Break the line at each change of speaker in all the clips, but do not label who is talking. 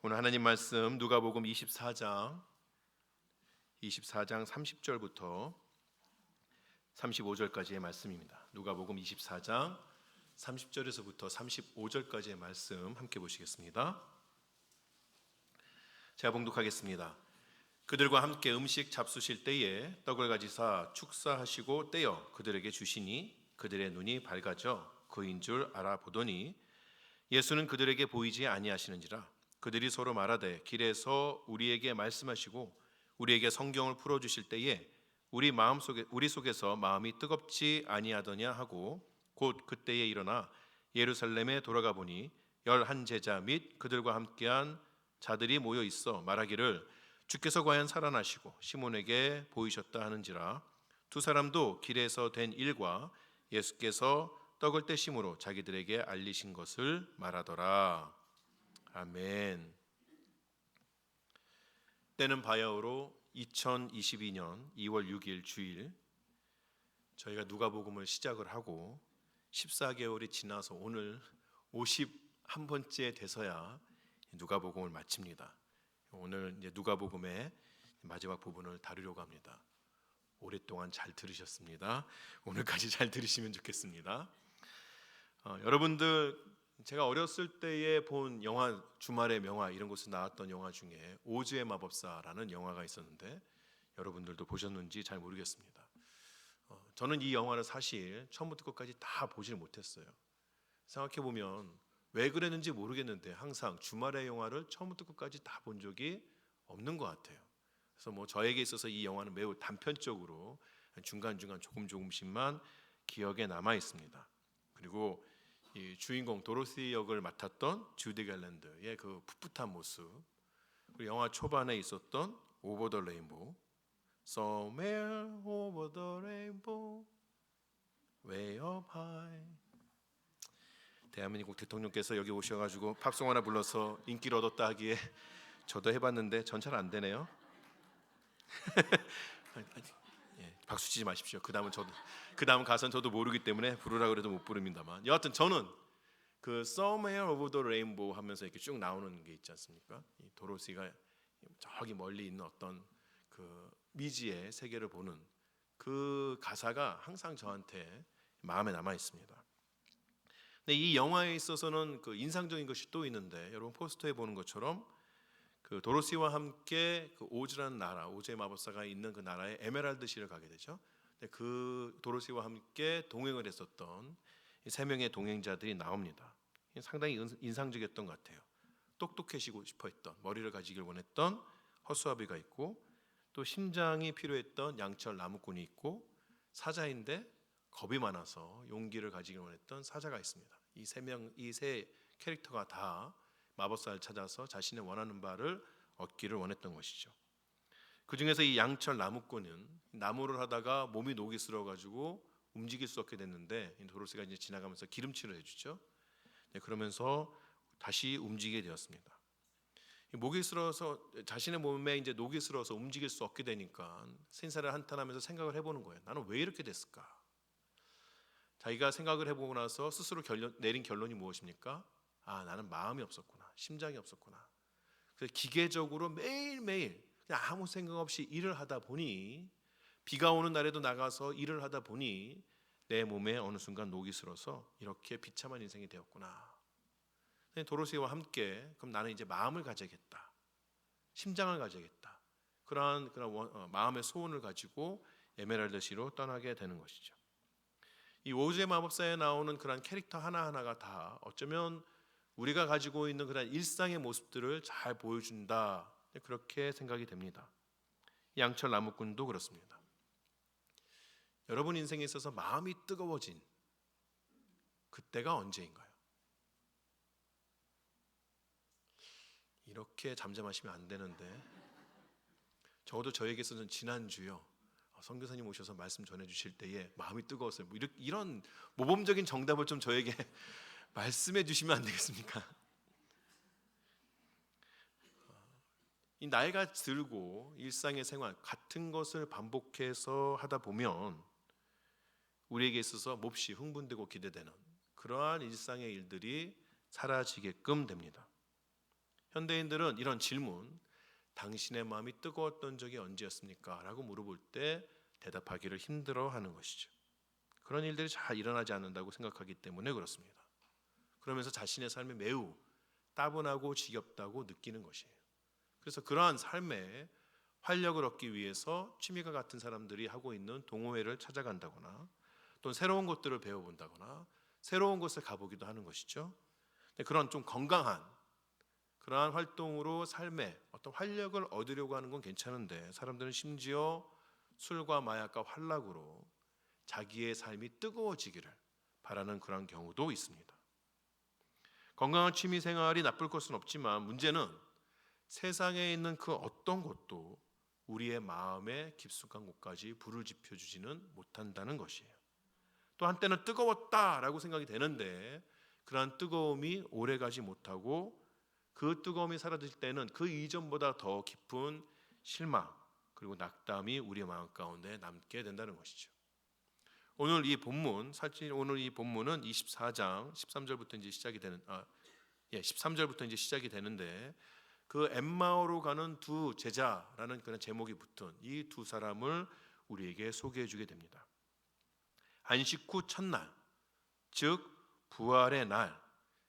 오늘 하나님 말씀 누가복음 24장 30절부터 35절까지의 말씀입니다. 누가복음 24장 30절에서부터 35절까지의 말씀 함께 보시겠습니다. 제가 봉독하겠습니다. 그들과 함께 음식 잡수실 때에 떡을 가지사 축사하시고 떼어 그들에게 주시니 그들의 눈이 밝아져 그인 줄 알아보더니 예수는 그들에게 보이지 아니하시는지라. 그들이 서로 말하되 길에서 우리에게 말씀하시고 우리에게 성경을 풀어주실 때에 우리 속에서 마음이 뜨겁지 아니하더냐 하고 곧 그때에 일어나 예루살렘에 돌아가 보니 11 제자 및 그들과 함께한 자들이 모여 있어 말하기를 주께서 과연 살아나시고 시몬에게 보이셨다 하는지라. 두 사람도 길에서 된 일과 예수께서 떡을 떼심으로 자기들에게 알리신 것을 말하더라. 아멘. 때는 바야흐로 2022년 2월 6일 주일, 저희가 누가복음을 시작을 하고 14개월이 지나서 오늘 51번째 돼서야 누가복음을 마칩니다. 오늘 이제 누가복음의 마지막 부분을 다루려고 합니다. 오랫동안 잘 들으셨습니다. 오늘까지 잘 들으시면 좋겠습니다. 여러분들, 제가 어렸을 때에 본 영화, 주말의 명화 이런 곳에 나왔던 영화 중에 오즈의 마법사라는 영화가 있었는데 여러분들도 보셨는지 잘 모르겠습니다. 저는 이 영화를 사실 처음부터 끝까지 다 보지를 못했어요. 생각해보면 왜 그랬는지 모르겠는데 항상 주말의 영화를 처음부터 끝까지 다 본 적이 없는 것 같아요. 그래서 저에게 있어서 이 영화는 매우 단편적으로 중간중간 조금씩만 기억에 남아 있습니다. 그리고 이 주인공 도로시 역을 맡았던 주디 갤런드의 그 풋풋한 모습, 그리고 영화 초반에 있었던 오버 더 레인보우, Somewhere over the rainbow, way up high. 대한민국 대통령께서 여기 오셔가지고 팝송 하나 불러서 인기를 얻었다 하기에 저도 해봤는데 전 잘 안 되네요. 박수 치지 마십시오. 그 다음 가사는 저도 모르기 때문에 부르라 그래도 못 부릅니다만, 여하튼 저는 그 Somewhere Over the Rainbow 하면서 이렇게 쭉 나오는 게 있지 않습니까? 이 도로시가 저기 멀리 있는 어떤 그 미지의 세계를 보는 그 가사가 항상 저한테 마음에 남아 있습니다. 근데 이 영화에 있어서는 그 인상적인 것이 또 있는데, 여러분 포스터에 보는 것처럼 그 도로시와 함께 그 오즈라는 나라, 오즈의 마법사가 있는 그 나라에 에메랄드시를 가게 되죠. 그 도로시와 함께 동행을 했었던 세 명의 동행자들이 나옵니다. 상당히 인상적이었던 것 같아요. 똑똑해지고 싶어했던, 머리를 가지길 원했던 허수아비가 있고, 또 심장이 필요했던 양철 나무꾼이 있고, 사자인데 겁이 많아서 용기를 가지길 원했던 사자가 있습니다. 이 세 캐릭터가 다 마법사를 찾아서 자신의 원하는 바를 얻기를 원했던 것이죠. 그 중에서 이 양철 나무꾼은 나무를 하다가 몸이 녹이 슬어 가지고 움직일 수 없게 됐는데, 도로시가 이제 지나가면서 기름칠을 해주죠. 그러면서 다시 움직이게 되었습니다. 목이 슬어서 자신의 몸에 이제 녹이 슬어서 움직일 수 없게 되니까 생사를 한탄하면서 생각을 해보는 거예요. 나는 왜 이렇게 됐을까? 자기가 생각을 해보고 나서 스스로 내린 결론이 무엇입니까? 나는 마음이 없었구나, 심장이 없었구나. 그래서 기계적으로 매일매일 그냥 아무 생각 없이 일을 하다 보니, 비가 오는 날에도 나가서 일을 하다 보니 내 몸에 어느 순간 녹이 슬어서 이렇게 비참한 인생이 되었구나. 도로시와 함께 그럼 나는 이제 마음을 가져야겠다, 심장을 가져야겠다, 그런 마음의 소원을 가지고 에메랄드시로 떠나게 되는 것이죠. 이 오즈의 마법사에 나오는 그런 캐릭터 하나하나가 다 어쩌면 우리가 가지고 있는 그런 일상의 모습들을 잘 보여준다, 그렇게 생각이 됩니다. 양철 나무꾼도 그렇습니다. 여러분 인생에 있어서 마음이 뜨거워진 그때가 언제인가요? 이렇게 잠잠하시면 안 되는데, 적어도 저에게 있어서는 지난주요, 선교사님 오셔서 말씀 전해주실 때에 마음이 뜨거웠어요. 이런 모범적인 정답을 좀 저에게 말씀해 주시면 안 되겠습니까? 이 나이가 들고 일상의 생활 같은 것을 반복해서 하다 보면 우리에게 있어서 몹시 흥분되고 기대되는 그러한 일상의 일들이 사라지게끔 됩니다. 현대인들은 이런 질문, 당신의 마음이 뜨거웠던 적이 언제였습니까? 라고 물어볼 때 대답하기를 힘들어하는 것이죠. 그런 일들이 잘 일어나지 않는다고 생각하기 때문에 그렇습니다. 그러면서 자신의 삶이 매우 따분하고 지겹다고 느끼는 것이에요. 그래서 그러한 삶에 활력을 얻기 위해서 취미가 같은 사람들이 하고 있는 동호회를 찾아간다거나 또는 새로운 것들을 배워본다거나 새로운 곳을 가보기도 하는 것이죠. 그런 좀 건강한 그러한 활동으로 삶에 어떤 활력을 얻으려고 하는 건 괜찮은데 사람들은 심지어 술과 마약과 환락으로 자기의 삶이 뜨거워지기를 바라는 그런 경우도 있습니다. 건강한 취미 생활이 나쁠 것은 없지만 문제는 세상에 있는 그 어떤 것도 우리의 마음의 깊숙한 곳까지 불을 지펴주지는 못한다는 것이에요. 또 한때는 뜨거웠다라고 생각이 되는데 그러한 뜨거움이 오래가지 못하고 그 뜨거움이 사라질 때는 그 이전보다 더 깊은 실망 그리고 낙담이 우리의 마음 가운데 남게 된다는 것이죠. 오늘 이 본문은 24장 13절부터 이제 시작이 되는 13절부터 이제 시작이 되는데 그 엠마오로 가는 두 제자라는 그런 제목이 붙은 이 두 사람을 우리에게 소개해 주게 됩니다. 안식 후 첫날, 즉 부활의 날,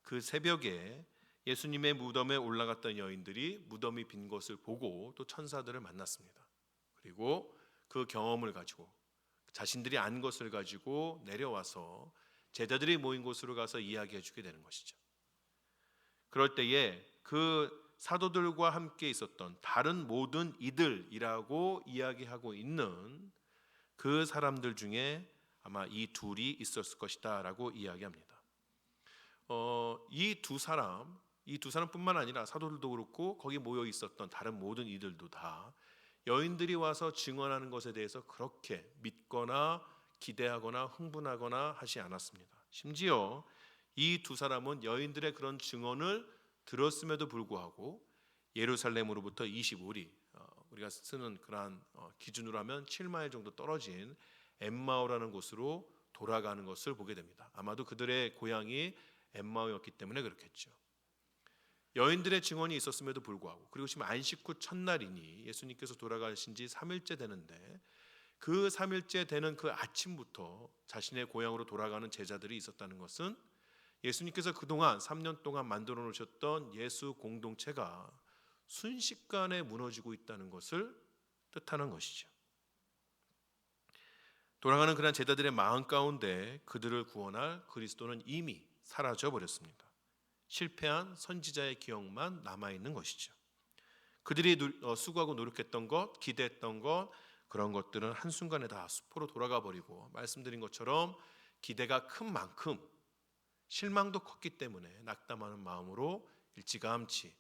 그 새벽에 예수님의 무덤에 올라갔던 여인들이 무덤이 빈 것을 보고 또 천사들을 만났습니다. 그리고 그 경험을 가지고 자신들이 안 것을 가지고 내려와서 제자들이 모인 곳으로 가서 이야기해 주게 되는 것이죠. 그럴 때에 그 사도들과 함께 있었던 다른 모든 이들이라고 이야기하고 있는 그 사람들 중에 아마 이 둘이 있었을 것이다 라고 이야기합니다. 이 두 사람뿐만 아니라 사도들도 그렇고 거기 모여 있었던 다른 모든 이들도 다 여인들이 와서 증언하는 것에 대해서 그렇게 믿거나 기대하거나 흥분하거나 하지 않았습니다. 심지어 이 두 사람은 여인들의 그런 증언을 들었음에도 불구하고 예루살렘으로부터 25리, 우리가 쓰는 그러한 기준으로 하면 7마일 정도 떨어진 엠마오라는 곳으로 돌아가는 것을 보게 됩니다. 아마도 그들의 고향이 엠마오였기 때문에 그렇겠죠. 여인들의 증언이 있었음에도 불구하고 그리고 지금 안식 후 첫날이니 예수님께서 돌아가신 지 3일째 되는데 그 3일째 되는 그 아침부터 자신의 고향으로 돌아가는 제자들이 있었다는 것은 예수님께서 그동안 3년 동안 만들어 놓으셨던 예수 공동체가 순식간에 무너지고 있다는 것을 뜻하는 것이죠. 돌아가는 그런 제자들의 마음 가운데 그들을 구원할 그리스도는 이미 사라져 버렸습니다. 실패한 선지자의 기억만 남아있는 것이죠. 그들이 수고하고 노력했던 것, 기대했던 것, 그런 것들은 한순간에 다 수포로 돌아가 버리고 말씀드린 것처럼 기대가 큰 만큼 실망도 컸기 때문에 낙담하는 마음으로 일찌감치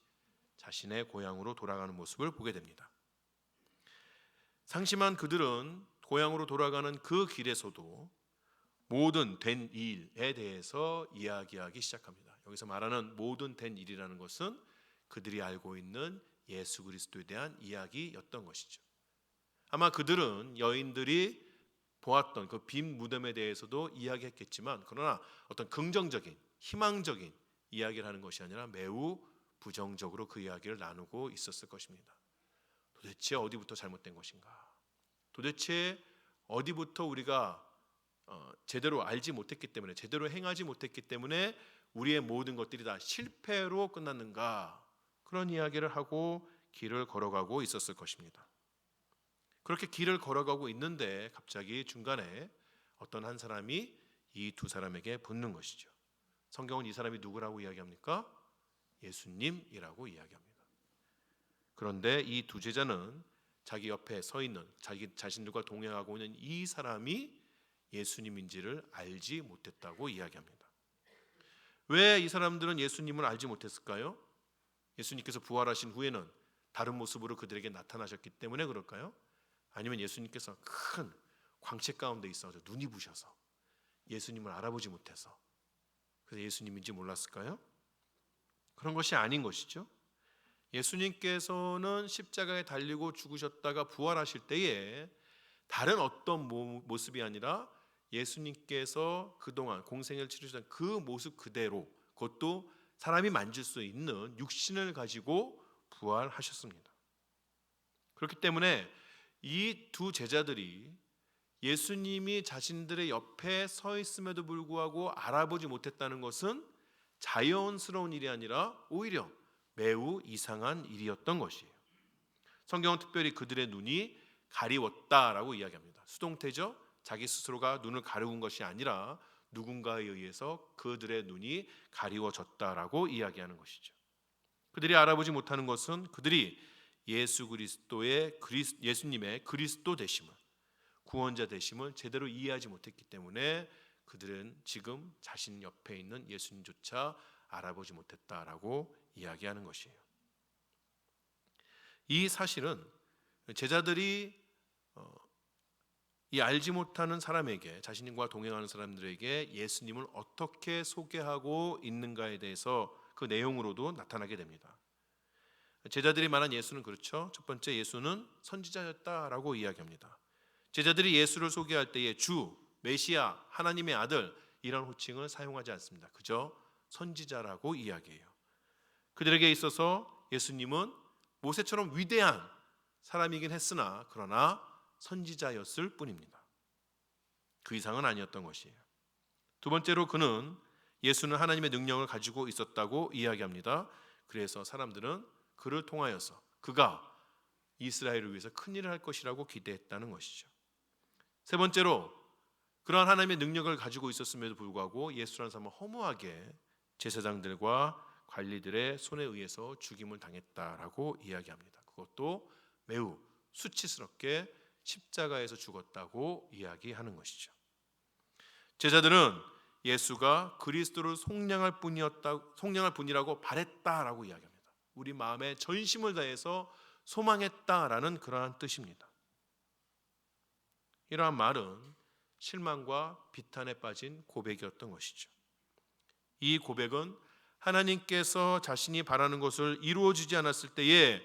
자신의 고향으로 돌아가는 모습을 보게 됩니다. 상심한 그들은 고향으로 돌아가는 그 길에서도 모든 된 일에 대해서 이야기하기 시작합니다. 여기서 말하는 모든 된 일이라는 것은 그들이 알고 있는 예수 그리스도에 대한 이야기였던 것이죠. 아마 그들은 여인들이 보았던 그 빈 무덤에 대해서도 이야기했겠지만 그러나 어떤 긍정적인 희망적인 이야기를 하는 것이 아니라 매우 부정적으로 그 이야기를 나누고 있었을 것입니다. 도대체 어디부터 잘못된 것인가? 도대체 어디부터 우리가 제대로 알지 못했기 때문에 제대로 행하지 못했기 때문에 우리의 모든 것들이 다 실패로 끝났는가? 그런 이야기를 하고 길을 걸어가고 있었을 것입니다. 그렇게 길을 걸어가고 있는데 갑자기 중간에 어떤 한 사람이 이 두 사람에게 붙는 것이죠. 성경은 이 사람이 누구라고 이야기합니까? 예수님이라고 이야기합니다. 그런데 이 두 제자는 자기 옆에 서 있는 자기 자신들과 동행하고 있는 이 사람이 예수님인지를 알지 못했다고 이야기합니다. 왜 이 사람들은 예수님을 알지 못했을까요? 예수님께서 부활하신 후에는 다른 모습으로 그들에게 나타나셨기 때문에 그럴까요? 아니면 예수님께서 큰 광채 가운데 있어서 눈이 부셔서 예수님을 알아보지 못해서 그래서 예수님인지 몰랐을까요? 그런 것이 아닌 것이죠. 예수님께서는 십자가에 달리고 죽으셨다가 부활하실 때에 다른 어떤 모습이 아니라 예수님께서 그동안 공생을 치르셨던 그 모습 그대로 그것도 사람이 만질 수 있는 육신을 가지고 부활하셨습니다. 그렇기 때문에 이 두 제자들이 예수님이 자신들의 옆에 서 있음에도 불구하고 알아보지 못했다는 것은 자연스러운 일이 아니라 오히려 매우 이상한 일이었던 것이에요. 성경은 특별히 그들의 눈이 가리웠다라고 이야기합니다. 수동태죠. 자기 스스로가 눈을 가리운 것이 아니라 누군가에 의해서 그들의 눈이 가리워졌다라고 이야기하는 것이죠. 그들이 알아보지 못하는 것은 그들이 예수님의 그리스도 되심을, 구원자 되심을 제대로 이해하지 못했기 때문에 그들은 지금 자신 옆에 있는 예수님조차 알아보지 못했다라고 이야기하는 것이에요. 이 사실은 제자들이 이 알지 못하는 사람에게, 자신과 동행하는 사람들에게 예수님을 어떻게 소개하고 있는가에 대해서 그 내용으로도 나타나게 됩니다. 제자들이 말한 예수는 그렇죠. 첫 번째, 예수는 선지자였다라고 이야기합니다. 제자들이 예수를 소개할 때에 주, 메시아, 하나님의 아들 이런 호칭을 사용하지 않습니다. 그저 선지자라고 이야기해요. 그들에게 있어서 예수님은 모세처럼 위대한 사람이긴 했으나 그러나 선지자였을 뿐입니다. 그 이상은 아니었던 것이에요. 두 번째로 그는 예수는 하나님의 능력을 가지고 있었다고 이야기합니다. 그래서 사람들은 그를 통하여서 그가 이스라엘을 위해서 큰일을 할 것이라고 기대했다는 것이죠. 세 번째로 그러한 하나님의 능력을 가지고 있었음에도 불구하고 예수라는 사람은 허무하게 제사장들과 관리들의 손에 의해서 죽임을 당했다라고 이야기합니다. 그것도 매우 수치스럽게 십자가에서 죽었다고 이야기하는 것이죠. 제자들은 예수가 그리스도를 속량할 분이라고 바랬다라고 이야기합니다. 우리 마음에 전심을 다해서 소망했다라는 그러한 뜻입니다. 이러한 말은 실망과 비탄에 빠진 고백이었던 것이죠. 이 고백은 하나님께서 자신이 바라는 것을 이루어주지 않았을 때에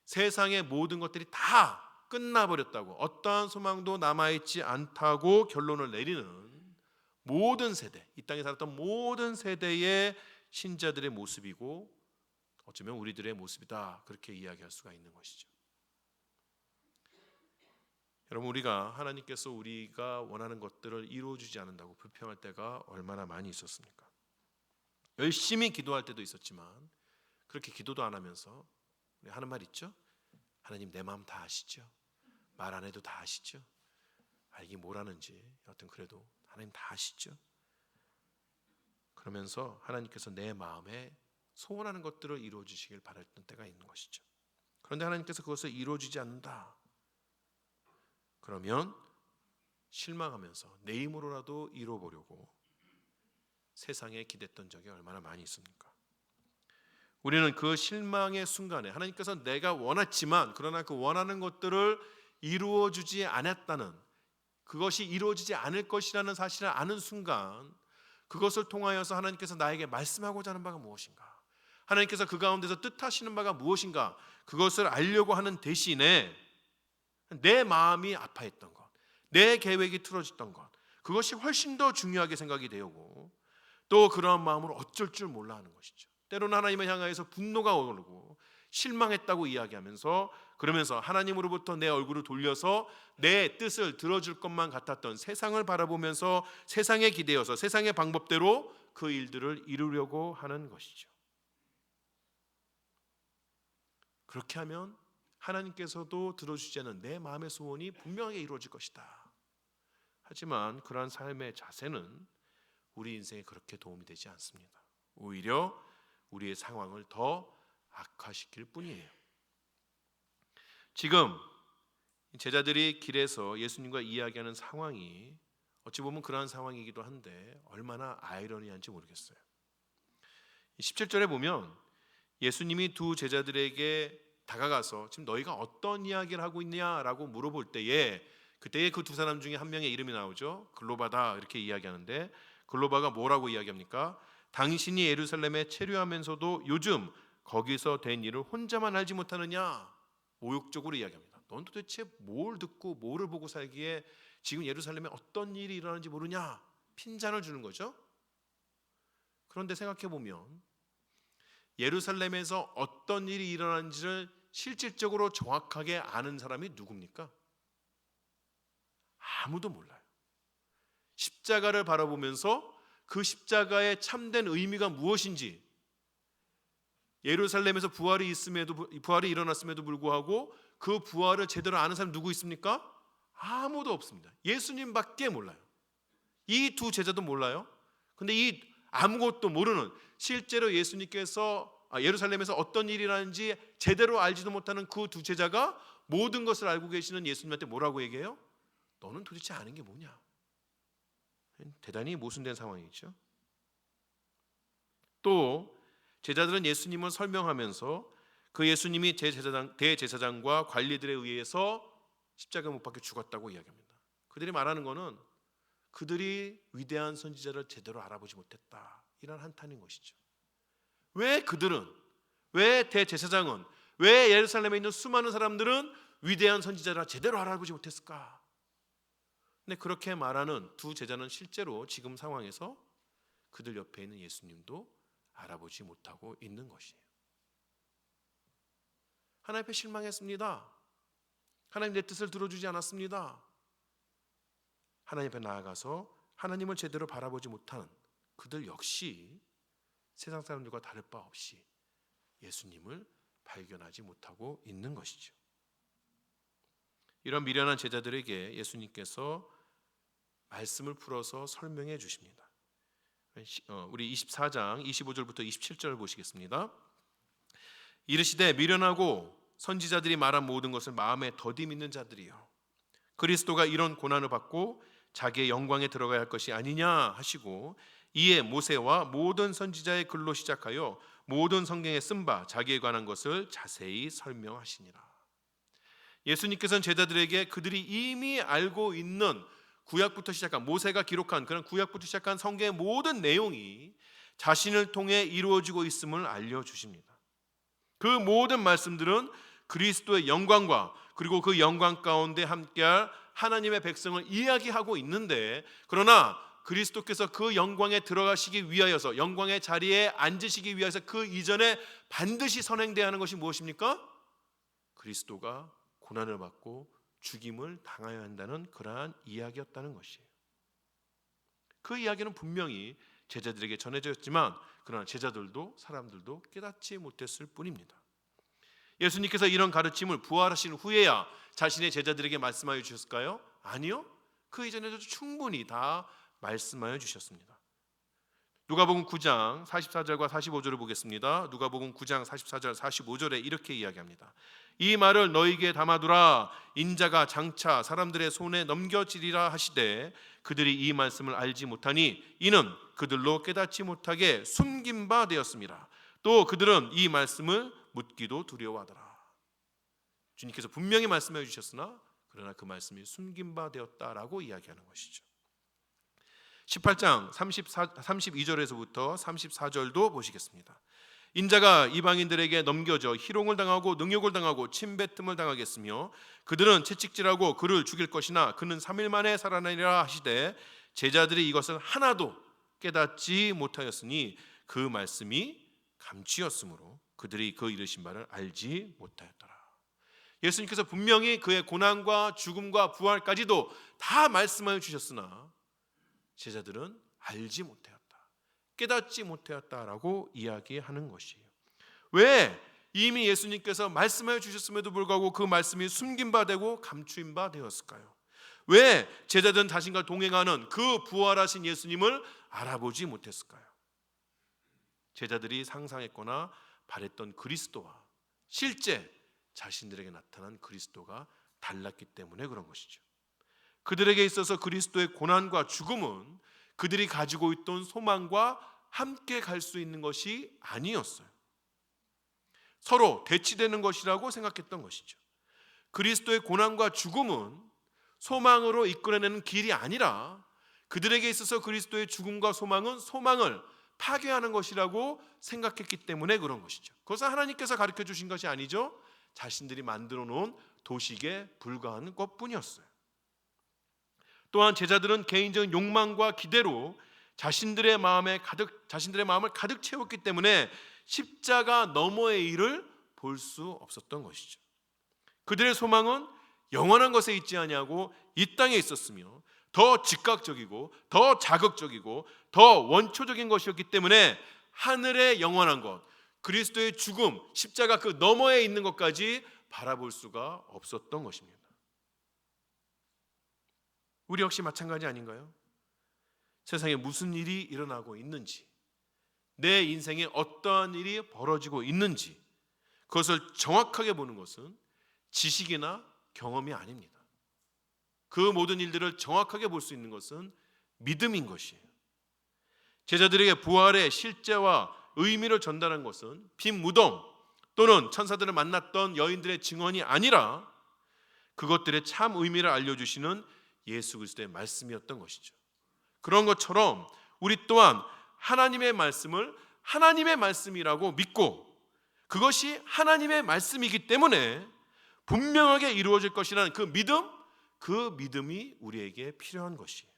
세상의 모든 것들이 다 끝나버렸다고, 어떠한 소망도 남아있지 않다고 결론을 내리는 모든 세대, 이 땅에 살았던 모든 세대의 신자들의 모습이고 어쩌면 우리들의 모습이다, 그렇게 이야기할 수가 있는 것이죠. 여러분, 우리가 하나님께서 우리가 원하는 것들을 이루어주지 않는다고 불평할 때가 얼마나 많이 있었습니까? 열심히 기도할 때도 있었지만 그렇게 기도도 안 하면서 하는 말 있죠? 하나님 내 마음 다 아시죠? 말 안 해도 다 아시죠? 이게 뭘 하는지 여하튼 그래도 하나님 다 아시죠? 그러면서 하나님께서 내 마음에 소원하는 것들을 이루어 주시길 바랐던 때가 있는 것이죠. 그런데 하나님께서 그것을 이루어 주지 않는다. 그러면 실망하면서 내 힘으로라도 이루어 보려고 세상에 기댔던 적이 얼마나 많이 있습니까? 우리는 그 실망의 순간에 하나님께서 내가 원했지만 그러나 그 원하는 것들을 이루어 주지 않았다는, 그것이 이루어지지 않을 것이라는 사실을 아는 순간 그것을 통하여서 하나님께서 나에게 말씀하고자 하는 바가 무엇인가, 하나님께서 그 가운데서 뜻하시는 바가 무엇인가, 그것을 알려고 하는 대신에 내 마음이 아파했던 것, 내 계획이 틀어졌던 것, 그것이 훨씬 더 중요하게 생각이 되고 또 그러한 마음으로 어쩔 줄 몰라 하는 것이죠. 때로는 하나님을 향하여서 분노가 오르고 실망했다고 이야기하면서 그러면서 하나님으로부터 내 얼굴을 돌려서 내 뜻을 들어줄 것만 같았던 세상을 바라보면서 세상에 기대어서 세상의 방법대로 그 일들을 이루려고 하는 것이죠. 그렇게 하면 하나님께서도 들어주지 않은 내 마음의 소원이 분명하게 이루어질 것이다. 하지만 그러한 삶의 자세는 우리 인생에 그렇게 도움이 되지 않습니다. 오히려 우리의 상황을 더 악화시킬 뿐이에요. 지금 제자들이 길에서 예수님과 이야기하는 상황이 어찌 보면 그러한 상황이기도 한데 얼마나 아이러니한지 모르겠어요. 17절에 보면 예수님이 두 제자들에게 다가가서 지금 너희가 어떤 이야기를 하고 있냐라고 물어볼 때에 그때에 그 두 사람 중에 한 명의 이름이 나오죠. 글로바다 이렇게 이야기하는데 글로바가 뭐라고 이야기합니까? 당신이 예루살렘에 체류하면서도 요즘 거기서 된 일을 혼자만 알지 못하느냐, 모욕적으로 이야기합니다. 넌 도대체 뭘 듣고 뭐를 보고 살기에 지금 예루살렘에 어떤 일이 일어나는지 모르냐, 핀잔을 주는 거죠. 그런데 생각해 보면 예루살렘에서 어떤 일이 일어난지를 실질적으로 정확하게 아는 사람이 누굽니까? 아무도 몰라요. 십자가를 바라보면서 그 십자가의 참된 의미가 무엇인지, 예루살렘에서 부활이 일어났음에도 불구하고 그 부활을 제대로 아는 사람 누구 있습니까? 아무도 없습니다. 예수님밖에 몰라요. 이 두 제자도 몰라요. 근데 이 아무것도 모르는, 실제로 예수님께서 예루살렘에서 어떤 일이 일어나는지 제대로 알지도 못하는 그 두 제자가 모든 것을 알고 계시는 예수님한테 뭐라고 얘기해요? 너는 도대체 아는 게 뭐냐? 대단히 모순된 상황이죠. 또 제자들은 예수님을 설명하면서 그 예수님이 대제사장과 관리들에 의해서 십자가 못 박혀 죽었다고 이야기합니다. 그들이 말하는 것은 그들이 위대한 선지자를 제대로 알아보지 못했다, 이런 한탄인 것이죠. 왜 그들은, 왜 대제사장은, 왜 예루살렘에 있는 수많은 사람들은 위대한 선지자를 제대로 알아보지 못했을까? 근데 그렇게 말하는 두 제자는 실제로 지금 상황에서 그들 옆에 있는 예수님도 알아보지 못하고 있는 것이에요. 하나님 앞에 실망했습니다. 하나님 내 뜻을 들어주지 않았습니다. 하나님 앞에 나아가서 하나님을 제대로 바라보지 못하는 그들 역시 세상 사람들과 다를 바 없이 예수님을 발견하지 못하고 있는 것이죠. 이런 미련한 제자들에게 예수님께서 말씀을 풀어서 설명해 주십니다. 우리 24장 25절부터 27절 보시겠습니다. 이르시되 미련하고 선지자들이 말한 모든 것을 마음에 더디 믿는 자들이여, 그리스도가 이런 고난을 받고 자기의 영광에 들어가야 할 것이 아니냐 하시고, 이에 모세와 모든 선지자의 글로 시작하여 모든 성경에 쓴 바 자기에 관한 것을 자세히 설명하시니라. 예수님께서는 제자들에게 그들이 이미 알고 있는 구약부터 시작한, 모세가 기록한 그런 구약부터 시작한 성경의 모든 내용이 자신을 통해 이루어지고 있음을 알려주십니다. 그 모든 말씀들은 그리스도의 영광과 그리고 그 영광 가운데 함께할 하나님의 백성을 이야기하고 있는데, 그러나 그리스도께서 그 영광에 들어가시기 위하여서, 영광의 자리에 앉으시기 위해서 그 이전에 반드시 선행돼야 하는 것이 무엇입니까? 그리스도가 고난을 받고 죽임을 당해야 한다는 그러한 이야기였다는 것이에요. 그 이야기는 분명히 제자들에게 전해졌지만 그러나 제자들도, 사람들도 깨닫지 못했을 뿐입니다. 예수님께서 이런 가르침을 부활하신 후에야 자신의 제자들에게 말씀하여 주셨을까요? 아니요. 그 이전에도 충분히 다 말씀하여 주셨습니다. 누가복음 9장 44절과 45절을 보겠습니다. 누가복음 9장 44절 45절에 이렇게 이야기합니다. 이 말을 너희에게 담아두라. 인자가 장차 사람들의 손에 넘겨지리라 하시되 그들이 이 말씀을 알지 못하니 이는 그들로 깨닫지 못하게 숨긴 바 되었습니다. 또 그들은 이 말씀을 묻기도 두려워하더라. 주님께서 분명히 말씀해 주셨으나 그러나 그 말씀이 숨긴 바 되었다라고 이야기하는 것이죠. 18장 32절에서부터 34절도 보시겠습니다. 인자가 이방인들에게 넘겨져 희롱을 당하고 능욕을 당하고 침뱉음을 당하겠으며 그들은 채찍질하고 그를 죽일 것이나 그는 3일 만에 살아나리라 하시되 제자들이 이것을 하나도 깨닫지 못하였으니 그 말씀이 감추었으므로 그들이 그 이르신 바를 알지 못하였더라. 예수님께서 분명히 그의 고난과 죽음과 부활까지도 다 말씀하여 주셨으나 제자들은 알지 못하였다, 깨닫지 못하였다라고 이야기하는 것이에요. 왜? 이미 예수님께서 말씀하여 주셨음에도 불구하고 그 말씀이 숨긴 바 되고 감추인 바 되었을까요? 왜 제자들은 자신과 동행하는 그 부활하신 예수님을 알아보지 못했을까요? 제자들이 상상했거나 바랬던 그리스도와 실제 자신들에게 나타난 그리스도가 달랐기 때문에 그런 것이죠. 그들에게 있어서 그리스도의 고난과 죽음은 그들이 가지고 있던 소망과 함께 갈 수 있는 것이 아니었어요. 서로 대치되는 것이라고 생각했던 것이죠. 그리스도의 고난과 죽음은 소망으로 이끌어내는 길이 아니라 그들에게 있어서 그리스도의 죽음과 소망은 소망을 파괴하는 것이라고 생각했기 때문에 그런 것이죠. 그것은 하나님께서 가르쳐 주신 것이 아니죠. 자신들이 만들어 놓은 도식에 불과한 것뿐이었어요. 또한 제자들은 개인적인 욕망과 기대로 자신들의 마음을 가득 채웠기 때문에 십자가 너머의 일을 볼 수 없었던 것이죠. 그들의 소망은 영원한 것에 있지 아니하고 이 땅에 있었으며 더 즉각적이고 더 자극적이고 더 원초적인 것이었기 때문에 하늘의 영원한 것, 그리스도의 죽음, 십자가 그 너머에 있는 것까지 바라볼 수가 없었던 것입니다. 우리 역시 마찬가지 아닌가요? 세상에 무슨 일이 일어나고 있는지, 내 인생에 어떠한 일이 벌어지고 있는지 그것을 정확하게 보는 것은 지식이나 경험이 아닙니다. 그 모든 일들을 정확하게 볼 수 있는 것은 믿음인 것이에요. 제자들에게 부활의 실제와 의미를 전달한 것은 빈 무덤 또는 천사들을 만났던 여인들의 증언이 아니라 그것들의 참 의미를 알려주시는 예수 그리스도의 말씀이었던 것이죠. 그런 것처럼 우리 또한 하나님의 말씀을 하나님의 말씀이라고 믿고 그것이 하나님의 말씀이기 때문에 분명하게 이루어질 것이라는 그 믿음이 우리에게 필요한 것이에요.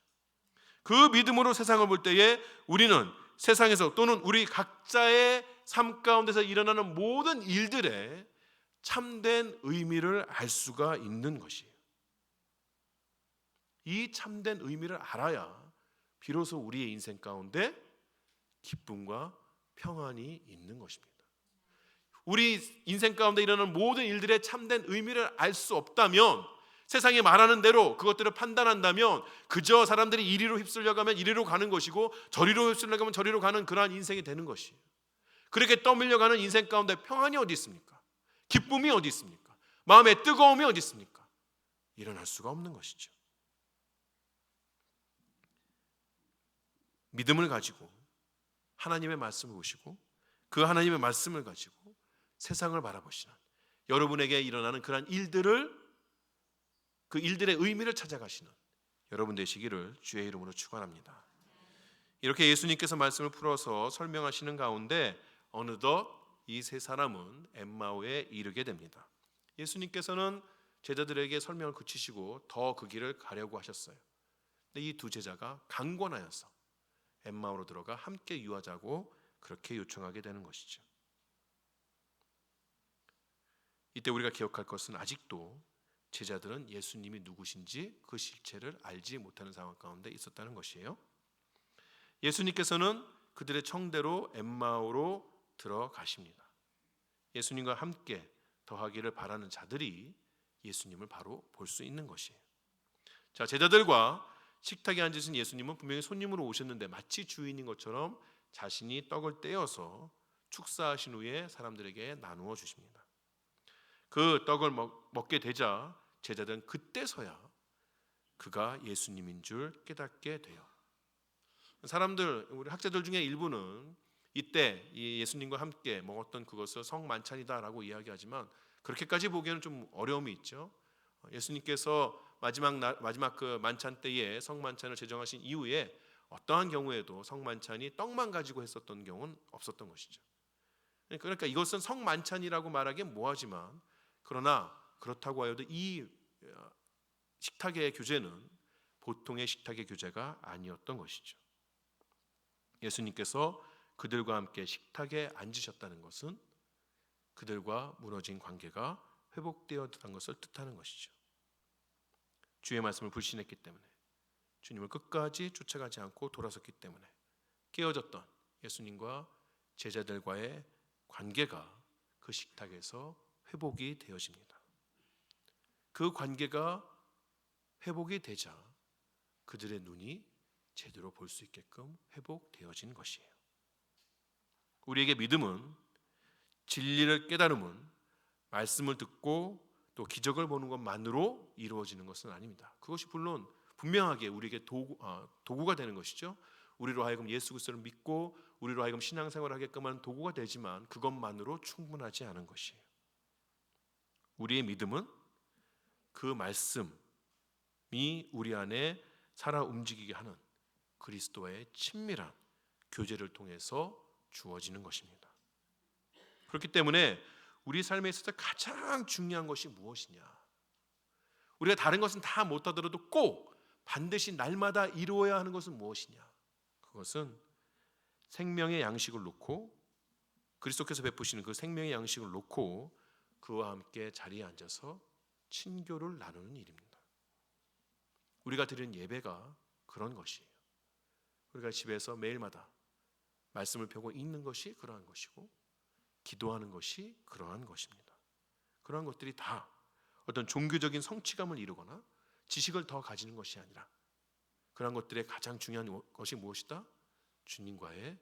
그 믿음으로 세상을 볼 때에 우리는 세상에서 또는 우리 각자의 삶 가운데서 일어나는 모든 일들의 참된 의미를 알 수가 있는 것이에요. 이 참된 의미를 알아야 비로소 우리의 인생 가운데 기쁨과 평안이 있는 것입니다. 우리 인생 가운데 일어나는 모든 일들의 참된 의미를 알 수 없다면, 세상이 말하는 대로 그것들을 판단한다면 그저 사람들이 이리로 휩쓸려가면 이리로 가는 것이고 저리로 휩쓸려가면 저리로 가는 그러한 인생이 되는 것이에요. 그렇게 떠밀려가는 인생 가운데 평안이 어디 있습니까? 기쁨이 어디 있습니까? 마음의 뜨거움이 어디 있습니까? 일어날 수가 없는 것이죠. 믿음을 가지고 하나님의 말씀을 보시고 그 하나님의 말씀을 가지고 세상을 바라보시는 여러분에게 일어나는 그러한 일들을, 그 일들의 의미를 찾아가시는 여러분 되시기를 주의 이름으로 축원합니다. 이렇게 예수님께서 말씀을 풀어서 설명하시는 가운데 어느덧 이 세 사람은 엠마오에 이르게 됩니다. 예수님께서는 제자들에게 설명을 그치시고 더 그 길을 가려고 하셨어요. 근데 이 두 제자가 강권하여서 엠마오로 들어가 함께 유하자고 그렇게 요청하게 되는 것이죠. 이때 우리가 기억할 것은 아직도 제자들은 예수님이 누구신지 그 실체를 알지 못하는 상황 가운데 있었다는 것이에요. 예수님께서는 그들의 청대로 엠마오로 들어가십니다. 예수님과 함께 더하기를 바라는 자들이 예수님을 바로 볼 수 있는 것이에요. 자, 제자들과 식탁에 앉으신 예수님은 분명히 손님으로 오셨는데 마치 주인인 것처럼 자신이 떡을 떼어서 축사하신 후에 사람들에게 나누어 주십니다. 그 떡을 먹게 되자 제자들은 그때서야 그가 예수님인 줄 깨닫게 돼요. 사람들, 우리 학자들 중에 일부는 이때 이 예수님과 함께 먹었던 그것을 성만찬이다라고 이야기하지만 그렇게까지 보기에는 좀 어려움이 있죠. 예수님께서 마지막 그 만찬 때에 성만찬을 제정하신 이후에 어떠한 경우에도 성만찬이 떡만 가지고 했었던 경우는 없었던 것이죠. 그러니까 이것은 성만찬이라고 말하기엔 뭐하지만, 그러나 그렇다고 하여도 이 식탁의 교제는 보통의 식탁의 교제가 아니었던 것이죠. 예수님께서 그들과 함께 식탁에 앉으셨다는 것은 그들과 무너진 관계가 회복되었다는 것을 뜻하는 것이죠. 주의 말씀을 불신했기 때문에, 주님을 끝까지 쫓아가지 않고 돌아섰기 때문에 깨어졌던 예수님과 제자들과의 관계가 그 식탁에서 회복이 되어집니다. 그 관계가 회복이 되자 그들의 눈이 제대로 볼 수 있게끔 회복되어진 것이에요. 우리에게 믿음은, 진리를 깨달음은 말씀을 듣고 또 기적을 보는 것만으로 이루어지는 것은 아닙니다. 그것이 물론 분명하게 우리에게 도구가 되는 것이죠. 우리로 하여금 예수 그리스도를 믿고 우리로 하여금 신앙생활을 하게끔 하는 도구가 되지만 그것만으로 충분하지 않은 것이에요. 우리의 믿음은 그 말씀이 우리 안에 살아 움직이게 하는 그리스도와의 친밀한 교제를 통해서 주어지는 것입니다. 그렇기 때문에 우리 삶에 있어서 가장 중요한 것이 무엇이냐? 우리가 다른 것은 다 못하더라도 꼭 반드시 날마다 이루어야 하는 것은 무엇이냐? 그것은 생명의 양식을 놓고 그리스도께서 베푸시는 그 생명의 양식을 놓고 그와 함께 자리에 앉아서 친교를 나누는 일입니다. 우리가 드리는 예배가 그런 것이에요. 우리가 집에서 매일마다 말씀을 펴고 읽는 것이 그러한 것이고, 기도하는 것이 그러한 것입니다. 그러한 것들이 다 어떤 종교적인 성취감을 이루거나 지식을 더 가지는 것이 아니라, 그러한 것들의 가장 중요한 것이 무엇이다? 주님과의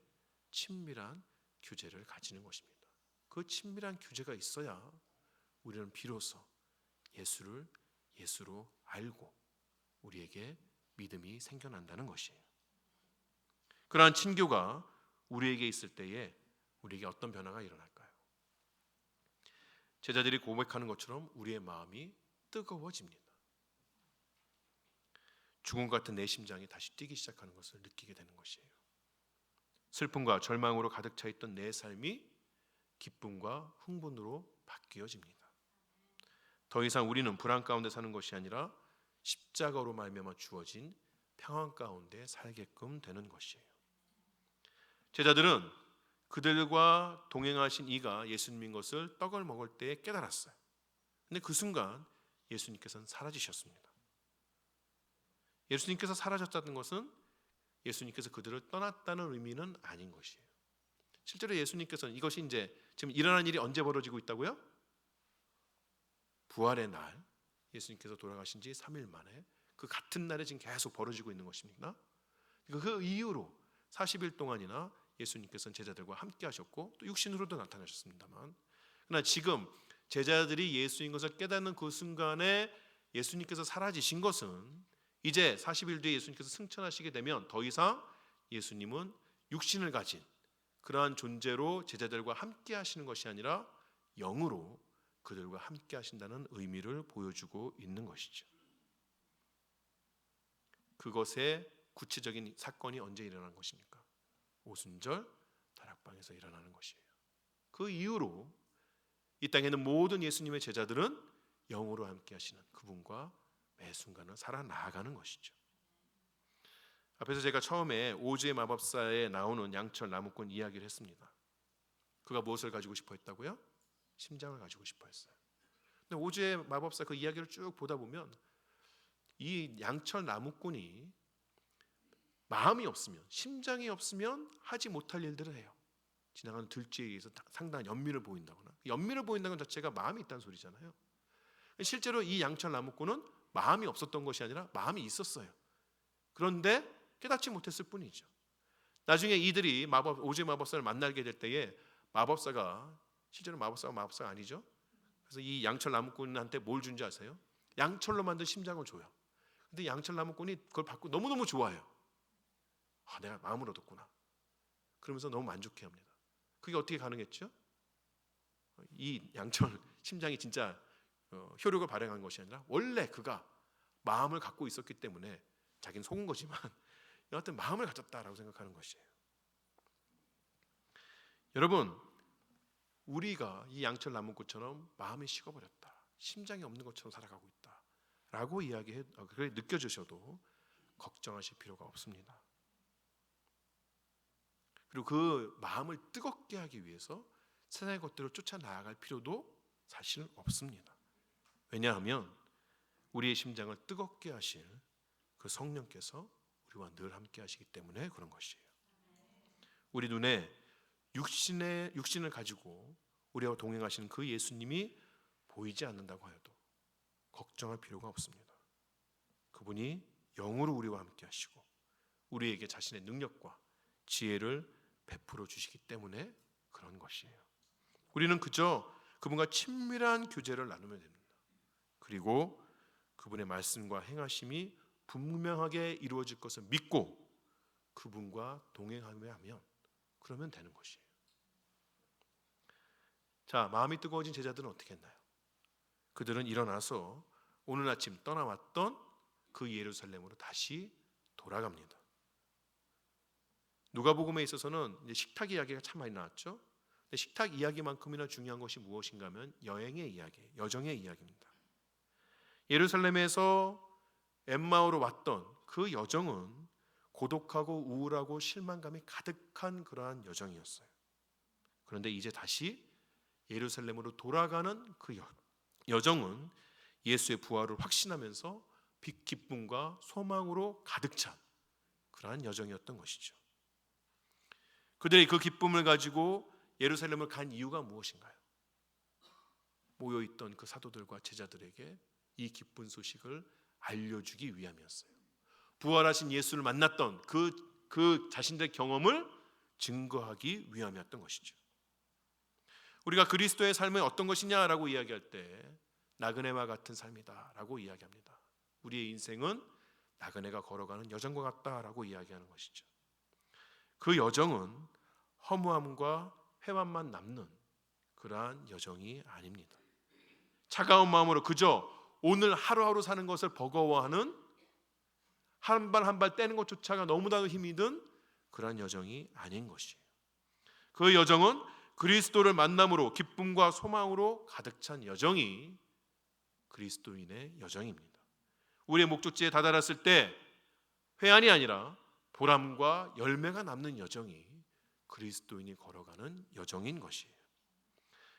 친밀한 교제를 가지는 것입니다. 그 친밀한 교제가 있어야 우리는 비로소 예수를 예수로 알고 우리에게 믿음이 생겨난다는 것이에요. 그러한 친교가 우리에게 있을 때에 우리에게 어떤 변화가 일어날까요? 제자들이 고백하는 것처럼 우리의 마음이 뜨거워집니다. 죽음 같은 내 심장이 다시 뛰기 시작하는 것을 느끼게 되는 것이에요. 슬픔과 절망으로 가득 차 있던 내 삶이 기쁨과 흥분으로 바뀌어집니다. 더 이상 우리는 불안 가운데 사는 것이 아니라 십자가로 말미암아 주어진 평안 가운데 살게끔 되는 것이에요. 제자들은 그들과 동행하신 이가 예수님인 것을 떡을 먹을 때 깨달았어요. 근데 그 순간 예수님께서는 사라지셨습니다. 예수님께서 사라졌다는 것은 예수님께서 그들을 떠났다는 의미는 아닌 것이에요. 실제로 예수님께서는 이것이 이제 지금 일어난 일이 언제 벌어지고 있다고요? 부활의 날, 예수님께서 돌아가신 지 3일 만에 그 같은 날에 지금 계속 벌어지고 있는 것입니다. 그 이후로 40일 동안이나 예수님께서는 제자들과 함께 하셨고 또 육신으로도 나타나셨습니다만, 그러나 지금 제자들이 예수인 것을 깨닫는 그 순간에 예수님께서 사라지신 것은 이제 40일 뒤에 예수님께서 승천하시게 되면 더 이상 예수님은 육신을 가진 그러한 존재로 제자들과 함께 하시는 것이 아니라 영으로 그들과 함께 하신다는 의미를 보여주고 있는 것이죠. 그것의 구체적인 사건이 언제 일어난 것입니까? 오순절 다락방에서 일어나는 것이에요. 그 이후로 이 땅에 있는 모든 예수님의 제자들은 영으로 함께 하시는 그분과 매 순간을 살아나가는 것이죠. 앞에서 제가 처음에 오즈의 마법사에 나오는 양철 나무꾼 이야기를 했습니다. 그가 무엇을 가지고 싶어 했다고요? 심장을 가지고 싶어 했어요. 근데 오즈의 마법사 그 이야기를 쭉 보다 보면 이 양철 나무꾼이 마음이 없으면, 심장이 없으면 하지 못할 일들을 해요. 지나가는 들쥐에 의해서 상당한 연민을 보인다거나, 연민을 보인다는 것 자체가 마음이 있다는 소리잖아요. 실제로 이 양철 나무꾼은 마음이 없었던 것이 아니라 마음이 있었어요. 그런데 깨닫지 못했을 뿐이죠. 나중에 이들이 오즈의 마법사를 만나게 될 때에 마법사가, 실제로 마법사가 마법사가 아니죠. 그래서 이 양철 나무꾼한테 뭘 준지 아세요? 양철로 만든 심장을 줘요. 근데 양철 나무꾼이 그걸 받고 너무너무 좋아해요. 내가 마음을 얻었구나. 그러면서 너무 만족해합니다. 그게 어떻게 가능했죠? 이 양철 심장이 진짜 효력을 발휘한 것이 아니라 원래 그가 마음을 갖고 있었기 때문에, 자기는 속은 거지만 여하튼 마음을 가졌다라고 생각하는 것이에요. 여러분, 우리가 이 양철 나무꾼처럼 마음이 식어버렸다, 심장이 없는 것처럼 살아가고 있다라고 그렇게 느껴지셔도 걱정하실 필요가 없습니다. 그리고 그 마음을 뜨겁게 하기 위해서 세상의 것들을 쫓아 나아갈 필요도 사실은 없습니다. 왜냐하면 우리의 심장을 뜨겁게 하실 그 성령께서 우리와 늘 함께 하시기 때문에 그런 것이에요. 우리 눈에 육신을 가지고 우리와 동행하시는 그 예수님이 보이지 않는다고 하여도 걱정할 필요가 없습니다. 그분이 영으로 우리와 함께 하시고 우리에게 자신의 능력과 지혜를 베풀어 주시기 때문에 그런 것이에요. 우리는 그저 그분과 친밀한 교제를 나누면 됩니다. 그리고 그분의 말씀과 행하심이 분명하게 이루어질 것을 믿고 그분과 동행하며 그러면 되는 것이에요. 자, 마음이 뜨거워진 제자들은 어떻게 했나요? 그들은 일어나서 오늘 아침 떠나왔던 그 예루살렘으로 다시 돌아갑니다. 누가복음에 있어서는 이제 식탁 이야기가 참 많이 나왔죠. 근데 식탁 이야기만큼이나 중요한 것이 무엇인가 하면 여행의 이야기, 여정의 이야기입니다. 예루살렘에서 엠마오로 왔던 그 여정은 고독하고 우울하고 실망감이 가득한 그러한 여정이었어요. 그런데 이제 다시 예루살렘으로 돌아가는 그 여정은 예수의 부활을 확신하면서 기쁨과 소망으로 가득 찬 그러한 여정이었던 것이죠. 그들이 그 기쁨을 가지고 예루살렘을 간 이유가 무엇인가요? 모여있던 그 사도들과 제자들에게 이 기쁜 소식을 알려주기 위함이었어요. 부활하신 예수를 만났던 그 자신들의 경험을 증거하기 위함이었던 것이죠. 우리가 그리스도의 삶은 어떤 것이냐라고 이야기할 때 나그네와 같은 삶이다라고 이야기합니다. 우리의 인생은 나그네가 걸어가는 여정과 같다라고 이야기하는 것이죠. 그 여정은 허무함과 회만만 남는 그러한 여정이 아닙니다. 차가운 마음으로 그저 오늘 하루하루 사는 것을 버거워하는 한 발 한 발 떼는 것조차가 너무나도 힘이 든 그러한 여정이 아닌 것이에요. 그 여정은 그리스도를 만남으로 기쁨과 소망으로 가득 찬 여정이 그리스도인의 여정입니다. 우리의 목적지에 다다랐을 때 회한이 아니라 보람과 열매가 남는 여정이 그리스도인이 걸어가는 여정인 것이에요.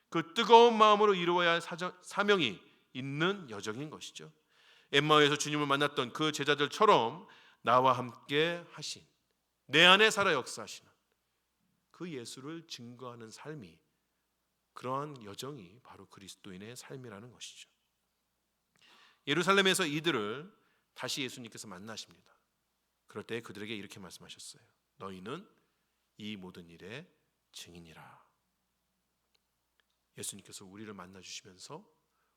그 뜨거운 마음으로 이루어야 할 사명이 있는 여정인 것이죠. 엠마오에서 주님을 만났던 그 제자들처럼 나와 함께 하신 내 안에 살아 역사하시는 그 예수를 증거하는 삶이 그러한 여정이 바로 그리스도인의 삶이라는 것이죠. 예루살렘에서 이들을 다시 예수님께서 만나십니다. 그럴 때 그들에게 이렇게 말씀하셨어요. 너희는 이 모든 일의 증인이라. 예수님께서 우리를 만나 주시면서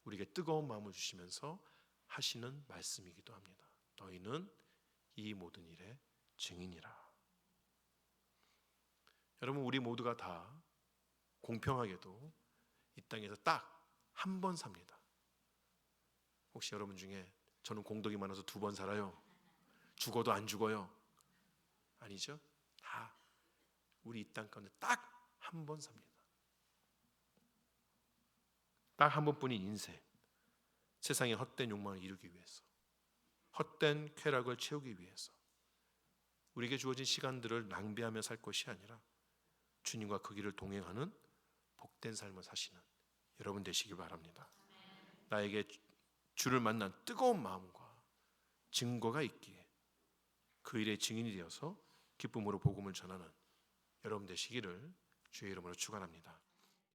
우리에게 뜨거운 마음을 주시면서 하시는 말씀이기도 합니다. 너희는 이 모든 일의 증인이라. 여러분, 우리 모두가 다 공평하게도 이 땅에서 딱 한 번 삽니다. 혹시 여러분 중에 저는 공덕이 많아서 2번 살아요, 죽어도 안 죽어요? 아니죠? 다 우리 이 땅 가운데 딱 한 번 삽니다. 딱 한 번뿐인 인생, 세상의 헛된 욕망을 이루기 위해서, 헛된 쾌락을 채우기 위해서 우리에게 주어진 시간들을 낭비하며 살 것이 아니라 주님과 그 길을 동행하는 복된 삶을 사시는 여러분 되시길 바랍니다. 나에게 주를 만난 뜨거운 마음과 증거가 있기에 그 일의 증인이 되어서 기쁨으로 복음을 전하는 여러분 되시기를 주의 이름으로 축원합니다.